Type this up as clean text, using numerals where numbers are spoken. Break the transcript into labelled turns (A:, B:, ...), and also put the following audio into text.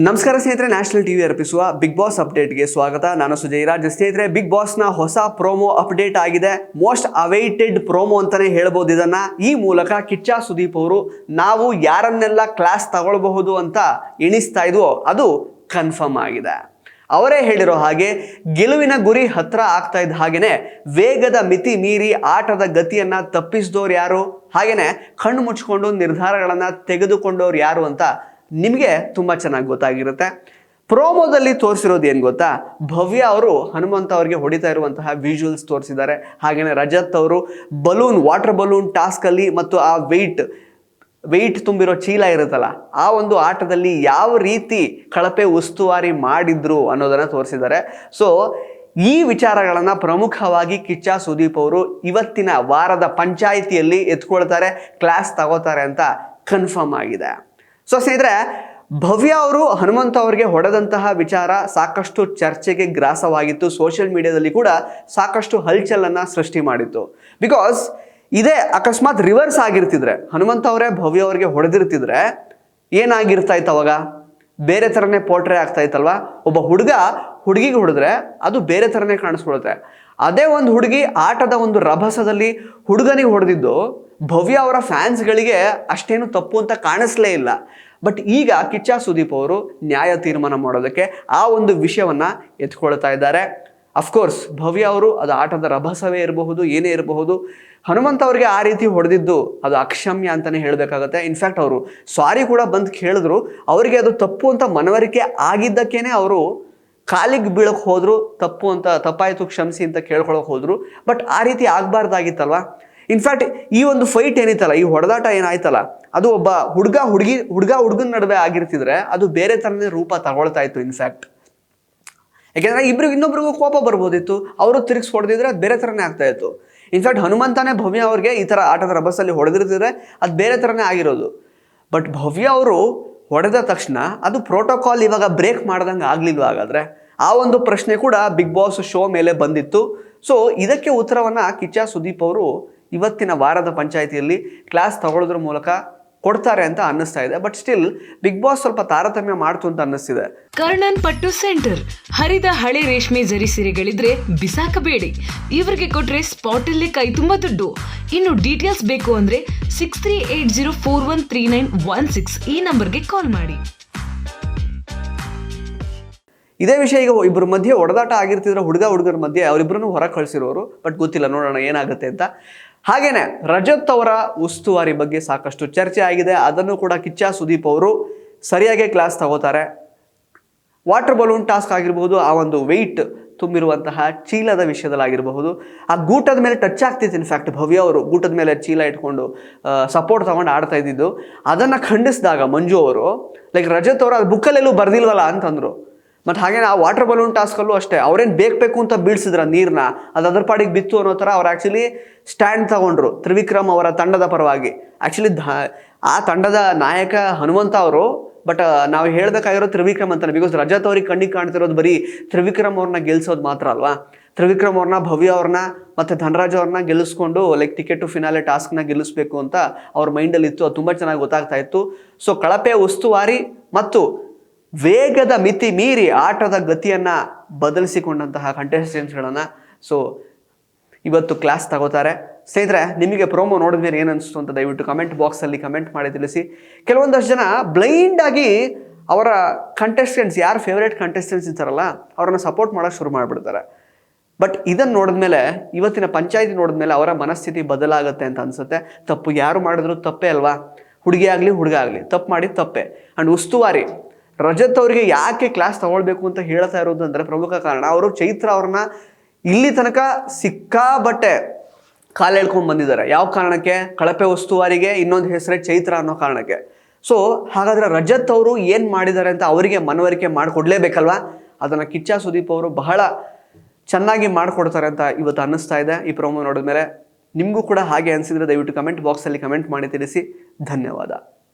A: ನಮಸ್ಕಾರ ಸ್ನೇಹಿತರೆ, national TV ಅರ್ಪಿಸುವ ಬಿಗ್ ಬಾಸ್ ಅಪ್ಡೇಟ್ಗೆ ಸ್ವಾಗತ. ನಾನು ಸುಜಯ್ ರಾಜ್. ಸ್ನೇಹಿತರೆ, ಬಿಗ್ ಬಾಸ್ನ ಹೊಸ ಪ್ರೋಮೋ ಅಪ್ಡೇಟ್ ಆಗಿದೆ. ಮೋಸ್ಟ್ ಅವೈಟೆಡ್ ಪ್ರೋಮೋ ಅಂತಾನೆ ಹೇಳ್ಬೋದು ಇದನ್ನ. ಈ ಮೂಲಕ ಕಿಚ್ಚ ಸುದೀಪ್ ಅವರು ನಾವು ಯಾರನ್ನೆಲ್ಲ ಕ್ಲಾಸ್ ತಗೊಳ್ಬಹುದು ಅಂತ ಎಣಿಸ್ತಾ ಇದ್ವೋ ಅದು ಕನ್ಫರ್ಮ್ ಆಗಿದೆ. ಅವರೇ ಹೇಳಿರೋ ಹಾಗೆ ಗೆಲುವಿನ ಗುರಿ ಹತ್ರ ಆಗ್ತಾ ಇದ್ದ ಹಾಗೇನೆ ವೇಗದ ಮಿತಿ ಮೀರಿ ಆಟದ ಗತಿಯನ್ನ ತಪ್ಪಿಸಿದವ್ರು ಯಾರು, ಹಾಗೇನೆ ಕಣ್ಣು ಮುಚ್ಕೊಂಡು ನಿರ್ಧಾರಗಳನ್ನ ತೆಗೆದುಕೊಂಡವ್ರು ಯಾರು ಅಂತ ನಿಮಗೆ ತುಂಬ ಚೆನ್ನಾಗಿ ಗೊತ್ತಾಗಿರುತ್ತೆ. ಪ್ರೋಮೋದಲ್ಲಿ ತೋರಿಸಿರೋದು ಏನು ಗೊತ್ತಾ, ಭವ್ಯ ಅವರು ಹನುಮಂತ ಅವರಿಗೆ ಹೊಡಿತಾ ಇರುವಂತಹ ವಿಜುವಲ್ಸ್ ತೋರಿಸಿದ್ದಾರೆ. ಹಾಗೆಯೇ ರಜತ್ ಅವರು ವಾಟರ್ ಬಲೂನ್ ಟಾಸ್ಕಲ್ಲಿ ಮತ್ತು ಆ ವೆಯ್ಟ್ ತುಂಬಿರೋ ಚೀಲ ಇರುತ್ತಲ್ಲ, ಆ ಒಂದು ಆಟದಲ್ಲಿ ಯಾವ ರೀತಿ ಕಳಪೆ ಉಸ್ತುವಾರಿ ಮಾಡಿದ್ರು ಅನ್ನೋದನ್ನು ತೋರಿಸಿದ್ದಾರೆ. ಸೊ ಈ ವಿಚಾರಗಳನ್ನು ಪ್ರಮುಖವಾಗಿ ಕಿಚ್ಚ ಸುದೀಪ್ ಅವರು ಇವತ್ತಿನ ವಾರದ ಪಂಚಾಯಿತಿಯಲ್ಲಿ ಎತ್ಕೊಳ್ತಾರೆ, ಕ್ಲಾಸ್ ತಗೋತಾರೆ ಅಂತ ಕನ್ಫರ್ಮ್ ಆಗಿದೆ. ಸೊ ಸ್ನೇಹಿತರೆ, ಭವ್ಯ ಅವರು ಹನುಮಂತ ಅವರಿಗೆ ಹೊಡೆದಂತಹ ವಿಚಾರ ಸಾಕಷ್ಟು ಚರ್ಚೆಗೆ ಗ್ರಾಸವಾಗಿತ್ತು. ಸೋಷಿಯಲ್ ಮೀಡಿಯಾದಲ್ಲಿ ಕೂಡ ಸಾಕಷ್ಟು ಹಲ್ಚಲನ್ನು ಸೃಷ್ಟಿ ಮಾಡಿತ್ತು. ಬಿಕಾಸ್ ಇದೇ ಅಕಸ್ಮಾತ್ ರಿವರ್ಸ್ ಆಗಿರ್ತಿದ್ರೆ, ಹನುಮಂತ ಅವರೇ ಭವ್ಯ ಅವರಿಗೆ ಹೊಡೆದಿರ್ತಿದ್ರೆ ಏನಾಗಿರ್ತಾ ಇತ್ತು ಅವಾಗ? ಬೇರೆ ಥರನೇ ಪೋರ್ಟ್ರೇ ಆಗ್ತಾ ಇತ್ತಲ್ವಾ. ಒಬ್ಬ ಹುಡುಗ ಹುಡುಗಿಗೆ ಹೊಡೆದ್ರೆ ಅದು ಬೇರೆ ಥರನೇ ಕಾಣಿಸ್ಕೊಳುತ್ತೆ. ಅದೇ ಒಂದು ಹುಡುಗಿ ಆಟದ ಒಂದು ರಭಸದಲ್ಲಿ ಹುಡುಗನಿಗೆ ಹೊಡೆದಿದ್ದು ಭವ್ಯ ಅವರ ಫ್ಯಾನ್ಸ್ಗಳಿಗೆ ಅಷ್ಟೇನು ತಪ್ಪು ಅಂತ ಕಾಣಿಸ್ಲೇ ಇಲ್ಲ. ಬಟ್ ಈಗ ಕಿಚ್ಚ ಸುದೀಪ್ ಅವರು ನ್ಯಾಯ ತೀರ್ಮಾನ ಮಾಡೋದಕ್ಕೆ ಆ ಒಂದು ವಿಷಯವನ್ನು ಎತ್ಕೊಳ್ತಾ ಇದ್ದಾರೆ. ಅಫ್ಕೋರ್ಸ್ ಭವ್ಯ ಅವರು ಅದು ಆಟದ ರಭಸವೇ ಇರಬಹುದು, ಏನೇ ಇರಬಹುದು, ಹನುಮಂತ ಅವರಿಗೆ ಆ ರೀತಿ ಹೊಡೆದಿದ್ದು ಅದು ಅಕ್ಷಮ್ಯ ಅಂತಲೇ ಹೇಳಬೇಕಾಗತ್ತೆ. ಇನ್ಫ್ಯಾಕ್ಟ್ ಅವರು ಸಾರಿ ಕೂಡ ಬಂದು ಕೇಳಿದ್ರು. ಅವರಿಗೆ ಅದು ತಪ್ಪು ಅಂತ ಮನವರಿಕೆ ಆಗಿದ್ದಕ್ಕೇನೆ ಅವರು ಕಾಲಿಗೆ ಬೀಳಕ್ಕೆ ಹೋದ್ರು, ತಪ್ಪಾಯಿತು ಕ್ಷಮಿಸಿ ಅಂತ ಕೇಳ್ಕೊಳಕ್ಕೆ ಹೋದ್ರು. ಬಟ್ ಆ ರೀತಿ ಆಗಬಾರ್ದಾಗಿತ್ತಲ್ವ. ಇನ್ಫ್ಯಾಕ್ಟ್ ಈ ಒಂದು ಫೈಟ್ ಏನಿತ್ತಲ್ಲ, ಈ ಹೊಡೆದಾಟ ಏನಾಯ್ತಲ್ಲ, ಅದು ಒಬ್ಬ ಹುಡುಗನ ನಡುವೆ ಆಗಿರ್ತಿದ್ರೆ ಅದು ಬೇರೆ ಥರನೇ ರೂಪ ತಗೊಳ್ತಾ ಇತ್ತು. ಇನ್ಫ್ಯಾಕ್ಟ್ ಯಾಕೆಂದರೆ ಇನ್ನೊಬ್ರಿಗೂ ಕೋಪ ಬರ್ಬೋದಿತ್ತು, ಅವರು ತಿರುಗಿಸಿ ಹೊಡೆದಿದ್ರೆ ಅದು ಬೇರೆ ಥರನೇ ಆಗ್ತಾ ಇತ್ತು. ಇನ್ಫ್ಯಾಕ್ಟ್ ಹನುಮಂತನೇ ಭವ್ಯ ಅವ್ರಿಗೆ ಈ ಥರ ಆಟದ ರಭಸಲ್ಲಿ ಹೊಡೆದಿರ್ತಿದ್ರೆ ಅದು ಬೇರೆ ಥರನೇ ಆಗಿರೋದು. ಬಟ್ ಭವ್ಯ ಅವರು ಹೊಡೆದ ತಕ್ಷಣ ಅದು ಪ್ರೋಟೋಕಾಲ್ ಇವಾಗ ಬ್ರೇಕ್ ಮಾಡ್ದಂಗೆ ಆಗಲಿಲ್ವ? ಹಾಗಾದರೆ ಆ ಒಂದು ಪ್ರಶ್ನೆ ಕೂಡ ಬಿಗ್ ಬಾಸ್ ಶೋ ಮೇಲೆ ಬಂದಿತ್ತು. ಸೊ ಇದಕ್ಕೆ ಉತ್ತರವನ್ನು ಕಿಚ್ಚ ಸುದೀಪ್ ಅವರು ಇವತ್ತಿನ ವಾರದ ಪಂಚಾಯಿತಿಯಲ್ಲಿ ಕ್ಲಾಸ್ ತಗೊಳ್ಳೋದ್ರ ಮೂಲಕ ಕೊಡ್ತಾರೆ ಅಂತ ಅನ್ನಿಸ್ತಾ ಇದೆ. ಬಟ್ ಸ್ಟಿಲ್ ಬಿಗ್ ಬಾಸ್ ಸ್ವಲ್ಪ ತಾರತಮ್ಯ ಮಾಡ್ತು ಅಂತ ಅನ್ನಿಸ್ತಿದೆ.
B: ಕರ್ಣನ್ ಪಟ್ಟು ಸೆಂಟರ್ ಹರಿದ ಹಳೆ ರೇಷ್ಮೆ ಜರಿ ಸೀರೆಗಳಿದ್ರೆ ಬಿಸಾಕಬೇಡಿ, ಇವರಿಗೆ ಕೊಟ್ರೆ ಸ್ಪಾಟ್ ಅಲ್ಲೇ ಕೈ ತುಂಬ ದುಡ್ಡು. ಇನ್ನು ಡೀಟೇಲ್ಸ್ ಬೇಕು ಅಂದ್ರೆ 6380413916 ಈ ನಂಬರ್ಗೆ ಕಾಲ್ ಮಾಡಿ.
A: ಇದೇ ವಿಷಯ ಈಗ ಇಬ್ಬರ ಮಧ್ಯೆ ಹೊಡೆದಾಟ ಆಗಿರ್ತಿದ್ರೆ ಹುಡುಗರ ಮಧ್ಯೆ ಅವರಿಬ್ಬರನ್ನು ಹೊರ ಕಳಿಸಿರೋರು. ಬಟ್ ಗೊತ್ತಿಲ್ಲ, ನೋಡೋಣ ಏನಾಗುತ್ತೆ ಅಂತ. ಹಾಗೇನೆ ರಜತ್ ಅವರ ಉಸ್ತುವಾರಿ ಬಗ್ಗೆ ಸಾಕಷ್ಟು ಚರ್ಚೆ ಆಗಿದೆ. ಅದನ್ನು ಕೂಡ ಕಿಚ್ಚ ಸುದೀಪ್ ಅವರು ಸರಿಯಾಗಿ ಕ್ಲಾಸ್ ತಗೋತಾರೆ. ವಾಟರ್ ಬಲೂನ್ ಟಾಸ್ಕ್ ಆಗಿರಬಹುದು, ಆ ಒಂದು ವೆಯ್ಟ್ ತುಂಬಿರುವಂತಹ ಚೀಲದ ವಿಷಯದಲ್ಲಾಗಿರಬಹುದು, ಆ ಗೂಟದ ಮೇಲೆ ಟಚ್ ಆಗ್ತಿತ್ತು. ಇನ್ಫ್ಯಾಕ್ಟ್ ಭವ್ಯ ಅವರು ಗೂಟದ ಮೇಲೆ ಚೀಲ ಇಟ್ಕೊಂಡು ಸಪೋರ್ಟ್ ತಗೊಂಡು ಆಡ್ತಾ ಇದ್ದಿದ್ದು ಅದನ್ನು ಖಂಡಿಸಿದಾಗ ಮಂಜು ಅವರು ರಜತ್ ಅವರು ಅದು ಬುಕ್ಕಲ್ಲೆಲ್ಲೂ ಬರ್ದಿಲ್ವಲ್ಲ ಅಂತಂದರು. ಮತ್ತು ಹಾಗೇನೆ ಆ ವಾಟರ್ ಬಲೂನ್ ಟಾಸ್ಕಲ್ಲೂ ಅಷ್ಟೇ, ಅವ್ರೇನು ಬೇಕು ಅಂತ ಬೀಳ್ಸಿದ್ರ ನೀರನ್ನ, ಅದು ಅದರ ಪಾಡಿಗೆ ಬಿತ್ತು ಅನ್ನೋ ಥರ ಅವ್ರು ಆ್ಯಕ್ಚುಲಿ ಸ್ಟ್ಯಾಂಡ್ ತಗೊಂಡ್ರು ತ್ರಿವಿಕ್ರಮ್ ಅವರ ತಂಡದ ಪರವಾಗಿ. ಆ್ಯಕ್ಚುಲಿ ಆ ತಂಡದ ನಾಯಕ ಹನುಮಂತ ಅವರು, ಬಟ್ ನಾವು ಹೇಳಬೇಕಾಗಿರೋ ತ್ರಿವಿಕ್ರಮ್ ಅಂತಾನೆ. ಬಿಕಾಸ್ ರಜತ್ ಅವ್ರಿಗೆ ಕಣ್ಣಿಗೆ ಕಾಣ್ತಿರೋದು ಬರೀ ತ್ರಿವಿಕ್ರಮ್ ಅವ್ರನ್ನ ಗೆಲ್ಸೋದು ಮಾತ್ರ ಅಲ್ವಾ. ತ್ರಿವಿಕ್ರಮ್ ಅವ್ರನ್ನ, ಭವ್ಯ ಅವ್ರನ್ನ ಮತ್ತು ಧನರಾಜ್ ಅವ್ರನ್ನ ಗೆಲ್ಲಿಸ್ಕೊಂಡು ಟಿಕೆಟ್ ಟು ಫಿನಾಲೆ ಟಾಸ್ಕ್ನ ಗೆಲ್ಲಿಸ್ಬೇಕು ಅಂತ ಅವ್ರ ಮೈಂಡಲ್ಲಿ ಇತ್ತು. ಅದು ತುಂಬ ಚೆನ್ನಾಗಿ ಗೊತ್ತಾಗ್ತಾ ಇತ್ತು. ಸೊ ಕಳಪೆ ಉಸ್ತುವಾರಿ ಮತ್ತು ವೇಗದ ಮಿತಿ ಮೀರಿ ಆಟದ ಗತಿಯನ್ನು ಬದಲಿಸಿಕೊಂಡಂತಹ ಕಂಟೆಸ್ಟೆಂಟ್ಸ್ಗಳನ್ನು ಸೊ ಇವತ್ತು ಕ್ಲಾಸ್ ತಗೋತಾರೆ. ಸ್ನೇಹಿತರೆ, ನಿಮಗೆ ಪ್ರೋಮೋ ನೋಡಿದ ಮೇಲೆ ಏನು ಅನಿಸ್ತು ಅಂತ ದಯವಿಟ್ಟು ಕಮೆಂಟ್ ಬಾಕ್ಸಲ್ಲಿ ಕಮೆಂಟ್ ಮಾಡಿ ತಿಳಿಸಿ. ಕೆಲವೊಂದಷ್ಟು ಜನ ಬ್ಲೈಂಡಾಗಿ ಅವರ ಕಂಟೆಸ್ಟೆಂಟ್ಸ್, ಯಾರು ಫೇವ್ರೇಟ್ ಕಂಟೆಸ್ಟೆಂಟ್ಸ್ ಇರ್ತಾರಲ್ಲ ಅವ್ರನ್ನ ಸಪೋರ್ಟ್ ಮಾಡೋಕ್ಕೆ ಶುರು ಮಾಡಿಬಿಡ್ತಾರೆ. ಬಟ್ ಇದನ್ನು ನೋಡಿದ್ಮೇಲೆ, ಇವತ್ತಿನ ಪಂಚಾಯಿತಿ ನೋಡಿದ್ಮೇಲೆ ಅವರ ಮನಸ್ಥಿತಿ ಬದಲಾಗುತ್ತೆ ಅಂತ ಅನಿಸುತ್ತೆ. ತಪ್ಪು ಯಾರು ಮಾಡಿದ್ರು ತಪ್ಪೇ ಅಲ್ವಾ. ಹುಡುಗ ಆಗಲಿ ತಪ್ಪು ಮಾಡಿ ತಪ್ಪೇ. ಆ್ಯಂಡ್ ಉಸ್ತುವಾರಿ ರಜತ್ ಅವರಿಗೆ ಯಾಕೆ ಕ್ಲಾಸ್ ತಗೊಳ್ಬೇಕು ಅಂತ ಹೇಳ್ತಾ ಇರೋದು ಅಂದರೆ ಪ್ರಮುಖ ಕಾರಣ, ಅವರು ಚೈತ್ರ ಅವ್ರನ್ನ ಇಲ್ಲಿ ತನಕ ಸಿಕ್ಕಾಬಟ್ಟೆ ಕಾಲು ಎಳ್ಕೊಂಡು ಬಂದಿದ್ದಾರೆ. ಯಾವ ಕಾರಣಕ್ಕೆ? ಕಳಪೆ ಉಸ್ತುವಾರಿಗೆ ಇನ್ನೊಂದು ಹೆಸರೇ ಚೈತ್ರ ಅನ್ನೋ ಕಾರಣಕ್ಕೆ. ಸೊ ಹಾಗಾದರೆ ರಜತ್ ಅವರು ಏನು ಮಾಡಿದ್ದಾರೆ ಅಂತ ಅವರಿಗೆ ಮನವರಿಕೆ ಮಾಡಿಕೊಡ್ಲೇಬೇಕಲ್ವಾ. ಅದನ್ನು ಕಿಚ್ಚ ಸುದೀಪ್ ಅವರು ಬಹಳ ಚೆನ್ನಾಗಿ ಮಾಡಿಕೊಡ್ತಾರೆ ಅಂತ ಇವತ್ತು ಅನ್ನಿಸ್ತಾ ಇದೆ ಈ ಪ್ರೋಮೋ ನೋಡಿದ್ಮೇಲೆ. ನಿಮಗೂ ಕೂಡ ಹಾಗೆ ಅನಿಸಿದರೆ ದಯವಿಟ್ಟು ಕಮೆಂಟ್ ಬಾಕ್ಸಲ್ಲಿ ಕಮೆಂಟ್ ಮಾಡಿ ತಿಳಿಸಿ. ಧನ್ಯವಾದ.